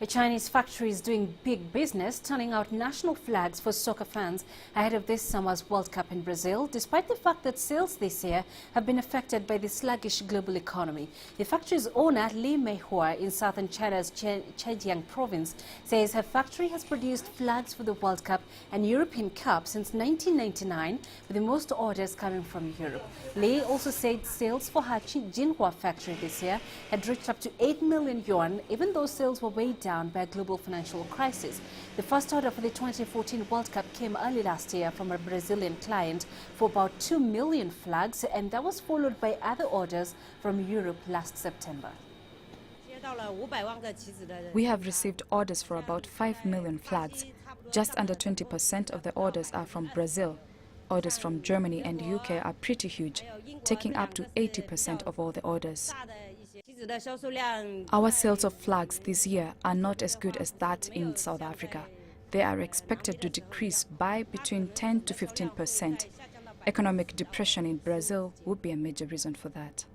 A Chinese factory is doing big business, turning out national flags for soccer fans ahead of this summer's World Cup in Brazil, despite the fact that sales this year have been affected by the sluggish global economy. The factory's owner, Li Meihua, in southern China's Zhejiang province, says her factory has produced flags for the World Cup and European Cup since 1999, with the most orders coming from Europe. Li also said sales for her Jinhua factory this year had reached up to 8 million yuan, even though sales were weighed down by a global financial crisis. The first order for the 2014 World Cup came early last year from a Brazilian client for about 2 million flags, and that was followed by other orders from Europe last September. We have received orders for about 5 million flags. Just under 20% of the orders are from Brazil. Orders from Germany and UK are pretty huge, taking up to 80% of all the orders. Our sales of flags this year are not as good as that in South Africa. They are expected to decrease by between 10 to 15%. Economic depression in Brazil would be a major reason for that.